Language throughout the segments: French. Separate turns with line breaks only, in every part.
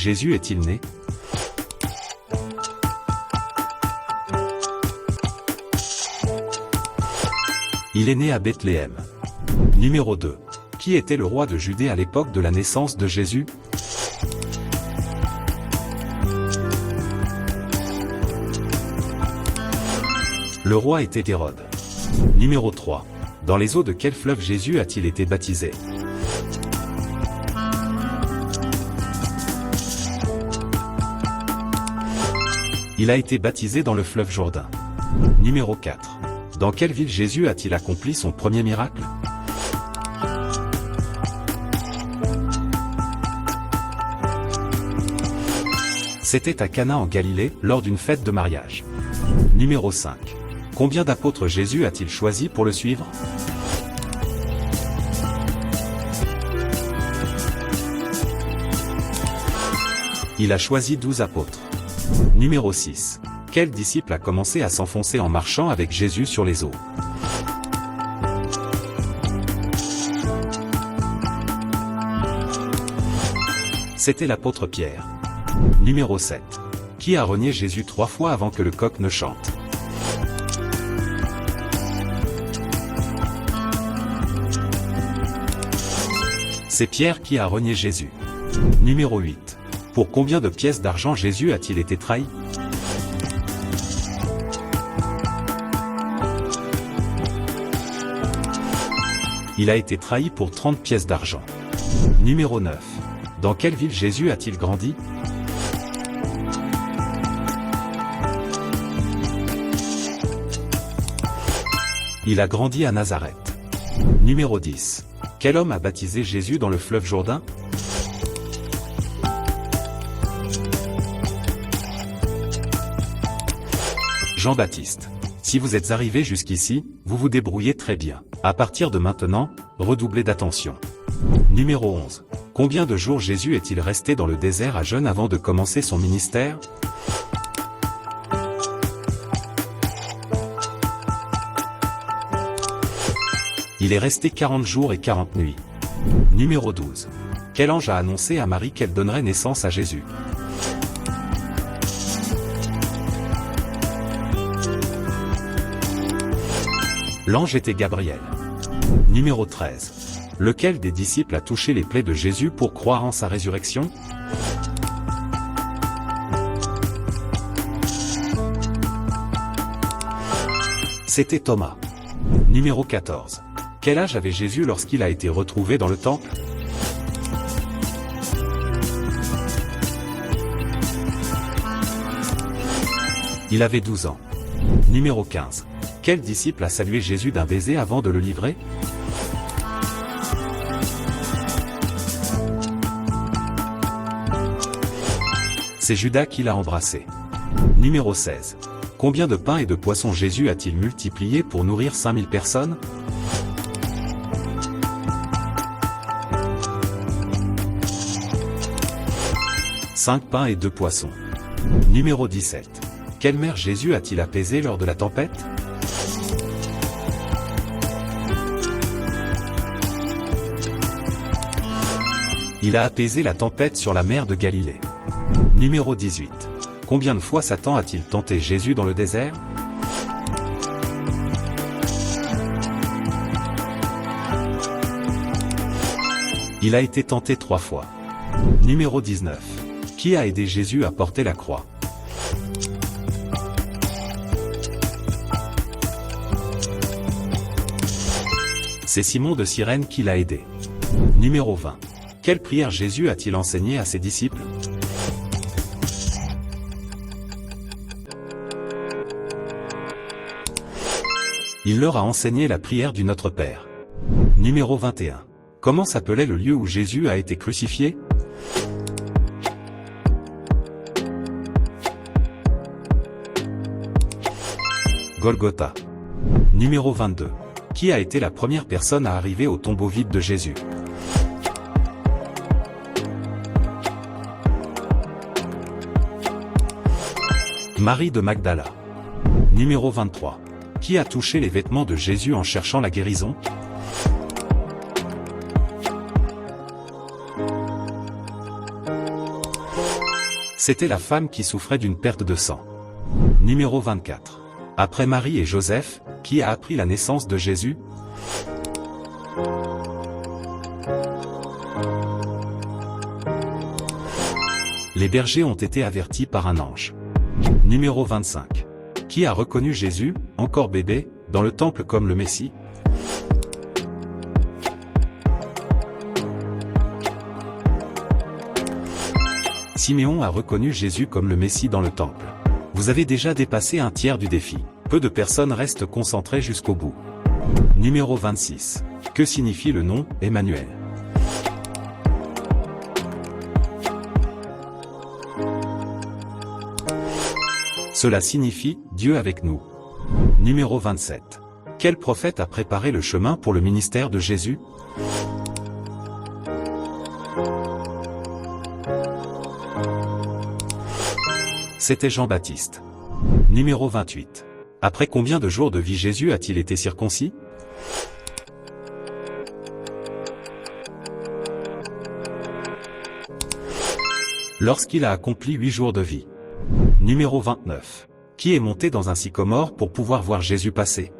Jésus est-il né? Il est né à Bethléem. Numéro 2. Qui était le roi de Judée à l'époque de la naissance de Jésus? Le roi était Hérode. Numéro 3. Dans les eaux de quel fleuve Jésus a-t-il été baptisé? Il a été baptisé dans le fleuve Jourdain. Numéro 4. Dans quelle ville Jésus a-t-il accompli son premier miracle? C'était à Cana en Galilée, lors d'une fête de mariage. Numéro 5. Combien d'apôtres Jésus a-t-il choisi pour le suivre? Il a choisi 12 apôtres. Numéro 6. Quel disciple a commencé à s'enfoncer en marchant avec Jésus sur les eaux? C'était l'apôtre Pierre. Numéro 7. Qui a renié Jésus 3 fois avant que le coq ne chante? C'est Pierre qui a renié Jésus. Numéro 8. Pour combien de pièces d'argent Jésus a-t-il été trahi? Il a été trahi pour 30 pièces d'argent. Numéro 9. Dans quelle ville Jésus a-t-il grandi? Il a grandi à Nazareth. Numéro 10. Quel homme a baptisé Jésus dans le fleuve Jourdain? Jean-Baptiste. Si vous êtes arrivé jusqu'ici, vous vous débrouillez très bien. À partir de maintenant, redoublez d'attention. Numéro 11. Combien de jours Jésus est-il resté dans le désert à jeûne avant de commencer son ministère? Il est resté 40 jours et 40 nuits. Numéro 12. Quel ange a annoncé à Marie qu'elle donnerait naissance à Jésus? L'ange était Gabriel. Numéro 13. Lequel des disciples a touché les plaies de Jésus pour croire en sa résurrection? C'était Thomas. Numéro 14. Quel âge avait Jésus lorsqu'il a été retrouvé dans le temple? Il avait 12 ans. Numéro 15. Quel disciple a salué Jésus d'un baiser avant de le livrer? C'est Judas qui l'a embrassé. Numéro 16. Combien de pains et de poissons Jésus a-t-il multiplié pour nourrir 5000 personnes? Cinq pains et 2 poissons. Numéro 17. Quelle mer Jésus a-t-il apaisé lors de la tempête? Il a apaisé la tempête sur la mer de Galilée. Numéro 18. Combien de fois Satan a-t-il tenté Jésus dans le désert? Il a été tenté 3 fois. Numéro 19. Qui a aidé Jésus à porter la croix? C'est Simon de Cyrène qui l'a aidé. Numéro 20. Quelle prière Jésus a-t-il enseigné à ses disciples? Il leur a enseigné la prière du Notre Père. Numéro 21. Comment s'appelait le lieu où Jésus a été crucifié? Golgotha. Numéro 22. Qui a été la première personne à arriver au tombeau vide de Jésus? Marie de Magdala. Numéro 23. Qui a touché les vêtements de Jésus en cherchant la guérison? C'était la femme qui souffrait d'une perte de sang. Numéro 24. Après Marie et Joseph, qui a appris la naissance de Jésus? Les bergers ont été avertis par un ange. Numéro 25. Qui a reconnu Jésus, encore bébé, dans le temple comme le Messie? Siméon a reconnu Jésus comme le Messie dans le temple. Vous avez déjà dépassé un tiers du défi. Peu de personnes restent concentrées jusqu'au bout. Numéro 26. Que signifie le nom Emmanuel? Cela signifie Dieu avec nous. Numéro 27. Quel prophète a préparé le chemin pour le ministère de Jésus? C'était Jean-Baptiste. Numéro 28. Après combien de jours de vie Jésus a-t-il été circoncis? Lorsqu'il a accompli 8 jours de vie. Numéro 29. Qui est monté dans un sycomore pour pouvoir voir Jésus passer?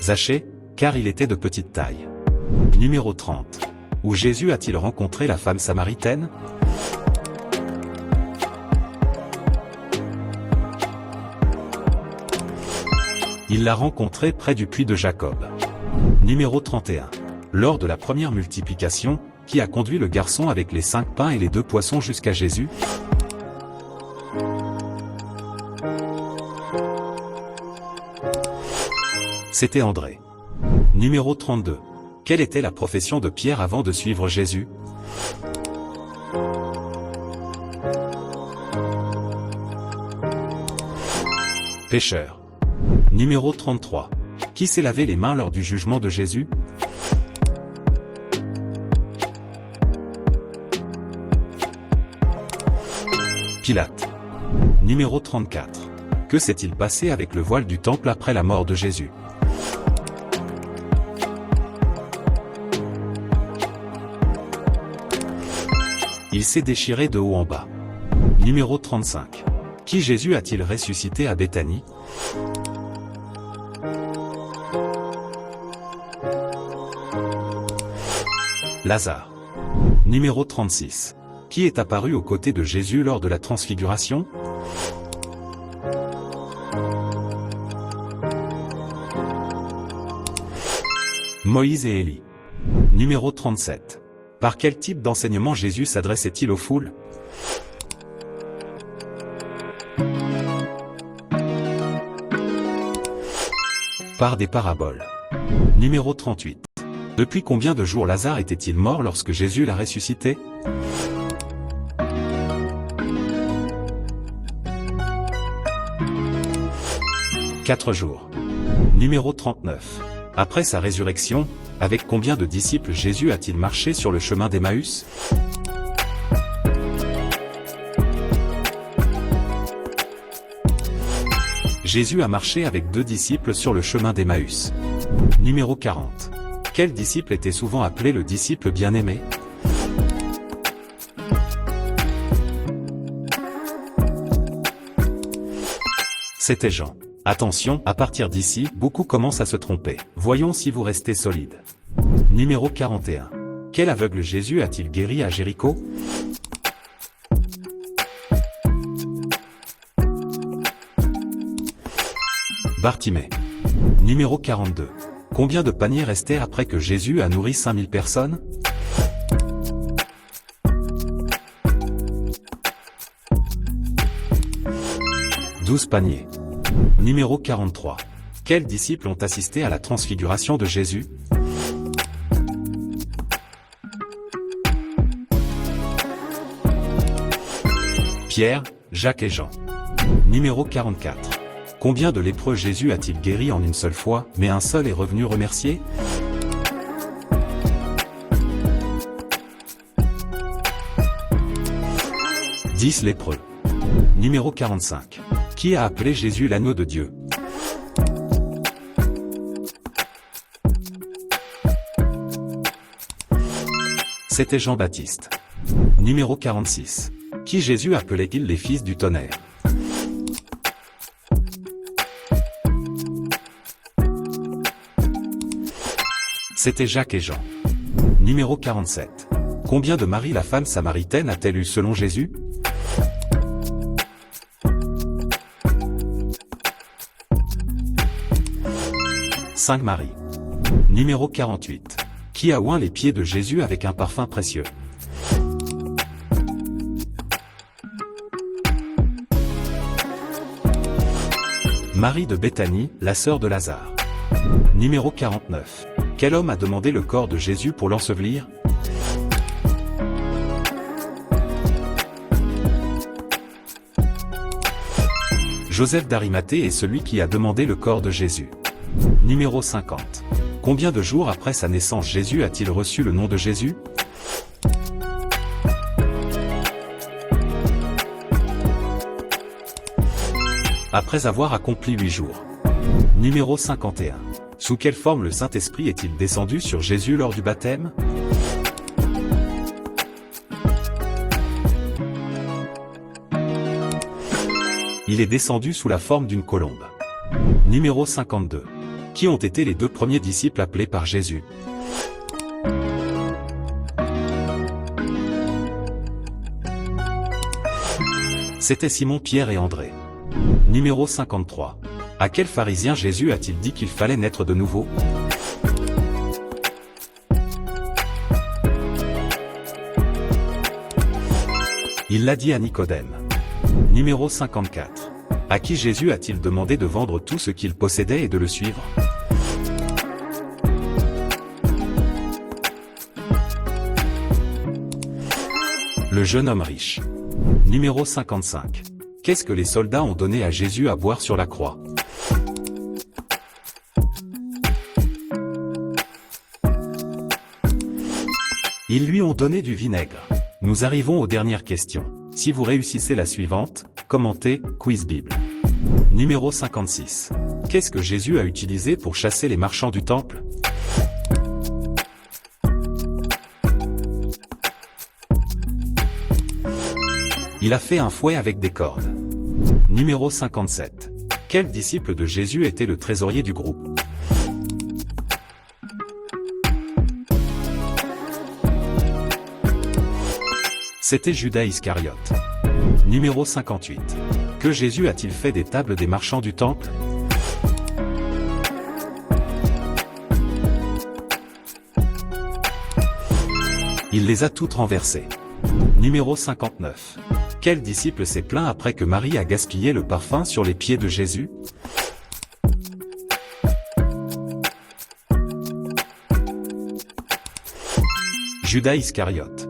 Zachée, car il était de petite taille. Numéro 30. Où Jésus a-t-il rencontré la femme samaritaine? Il l'a rencontrée près du puits de Jacob. Numéro 31. Lors de la première multiplication, qui a conduit le garçon avec les 5 pains et les 2 poissons jusqu'à Jésus? C'était André. Numéro 32. Quelle était la profession de Pierre avant de suivre Jésus? Pécheur. Numéro 33. Qui s'est lavé les mains lors du jugement de Jésus? Pilate. Numéro 34. Que s'est-il passé avec le voile du temple après la mort de Jésus? Il s'est déchiré de haut en bas. Numéro 35. Qui Jésus a-t-il ressuscité à Béthanie? Lazare. Numéro 36. Qui est apparu aux côtés de Jésus lors de la transfiguration? Moïse et Élie. Numéro 37. Par quel type d'enseignement Jésus s'adressait-il aux foules? Par des paraboles. Numéro 38. Depuis combien de jours Lazare était-il mort lorsque Jésus l'a ressuscité? « 4 jours. Numéro 39. Après sa résurrection, avec combien de disciples Jésus a-t-il marché sur le chemin d'Emmaüs? Jésus a marché avec 2 disciples sur le chemin d'Emmaüs. Numéro 40. Quel disciple était souvent appelé le disciple bien-aimé? C'était Jean. Attention, à partir d'ici, beaucoup commencent à se tromper. Voyons si vous restez solide. Numéro 41. Quel aveugle Jésus a-t-il guéri à Jéricho? Bartimée. Numéro 42. Combien de paniers restaient après que Jésus a nourri 5000 personnes? « 12 paniers. Numéro 43. Quels disciples ont assisté à la transfiguration de Jésus? Pierre, Jacques et Jean. Numéro 44. Combien de lépreux Jésus a-t-il guéri en une seule fois, mais un seul est revenu remercier? « 10 lépreux. Numéro 45. Qui a appelé Jésus l'agneau de Dieu? C'était Jean-Baptiste. Numéro 46. Qui Jésus appelait-il les fils du tonnerre? C'était Jacques et Jean. Numéro 47. Combien de maris la femme samaritaine a-t-elle eu selon Jésus? Cinq maris. Numéro 48. Qui a oint les pieds de Jésus avec un parfum précieux? Marie de Béthanie, la sœur de Lazare. Numéro 49. Quel homme a demandé le corps de Jésus pour l'ensevelir? Joseph d'Arimathée est celui qui a demandé le corps de Jésus. Numéro 50. Combien de jours après sa naissance Jésus a-t-il reçu le nom de Jésus? Après avoir accompli 8 jours. Numéro 51. Sous quelle forme le Saint-Esprit est-il descendu sur Jésus lors du baptême? Il est descendu sous la forme d'une colombe. Numéro 52. Qui ont été les deux premiers disciples appelés par Jésus? C'était Simon, Pierre et André. Numéro 53. À quel pharisien Jésus a-t-il dit qu'il fallait naître de nouveau? Il l'a dit à Nicodème. Numéro 54. À qui Jésus a-t-il demandé de vendre tout ce qu'il possédait et de le suivre? Le jeune homme riche. Numéro 55. Qu'est-ce que les soldats ont donné à Jésus à boire sur la croix? Ils lui ont donné du vinaigre. Nous arrivons aux dernières questions. Si vous réussissez la suivante, commentez Quiz Bible. Numéro 56. Qu'est-ce que Jésus a utilisé pour chasser les marchands du temple? Il a fait un fouet avec des cordes. Numéro 57. Quel disciple de Jésus était le trésorier du groupe? C'était Judas Iscariote. Numéro 58. Que Jésus a-t-il fait des tables des marchands du temple? Il les a toutes renversées. Numéro 59. Quel disciple s'est plaint après que Marie a gaspillé le parfum sur les pieds de Jésus? Judas Iscariote.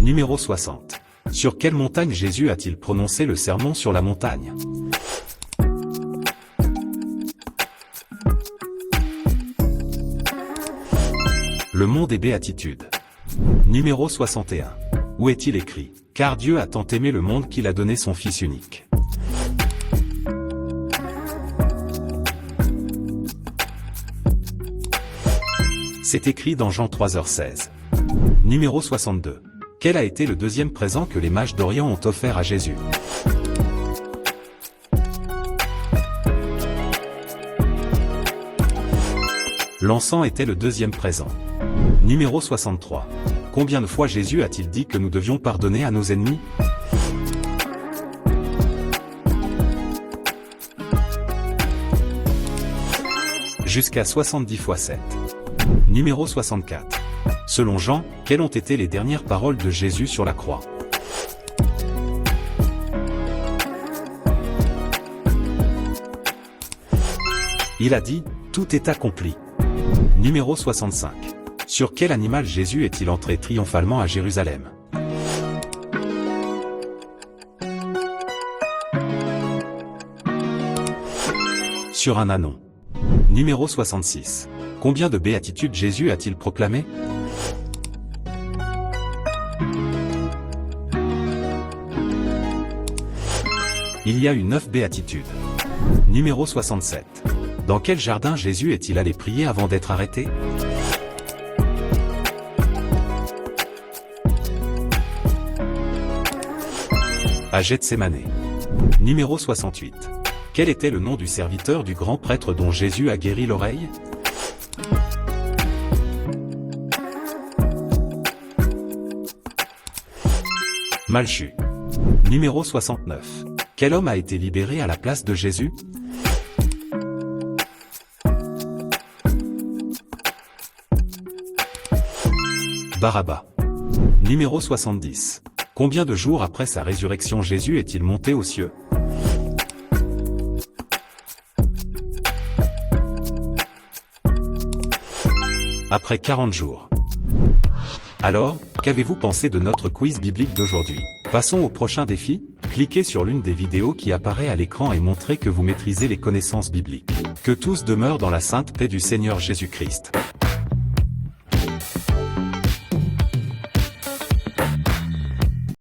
Numéro 60. Sur quelle montagne Jésus a-t-il prononcé le sermon sur la montagne? Le mont des Béatitudes. Numéro 61. Où est-il écrit? Car Dieu a tant aimé le monde qu'il a donné son Fils unique. C'est écrit dans Jean 3h16. Numéro 62. Quel a été le deuxième présent que les mages d'Orient ont offert à Jésus? L'encens était le deuxième présent. Numéro 63. Combien de fois Jésus a-t-il dit que nous devions pardonner à nos ennemis? Jusqu'à 70 fois 7. Numéro 64. Selon Jean, quelles ont été les dernières paroles de Jésus sur la croix? Il a dit, tout est accompli. Numéro 65. Sur quel animal Jésus est-il entré triomphalement à Jérusalem? Sur un ânon. Numéro 66. Combien de béatitudes Jésus a-t-il proclamé? Il y a eu 9 béatitudes. Numéro 67. Dans quel jardin Jésus est-il allé prier avant d'être arrêté? À Gethsémane. Numéro 68. Quel était le nom du serviteur du grand prêtre dont Jésus a guéri l'oreille? Malchu. Numéro 69. Quel homme a été libéré à la place de Jésus? Barabbas. Numéro 70. Combien de jours après sa résurrection Jésus est-il monté aux cieux? Après 40 jours. Alors, qu'avez-vous pensé de notre quiz biblique d'aujourd'hui? Passons au prochain défi. Cliquez sur l'une des vidéos qui apparaît à l'écran et montrez que vous maîtrisez les connaissances bibliques. Que tous demeurent dans la sainte paix du Seigneur Jésus-Christ.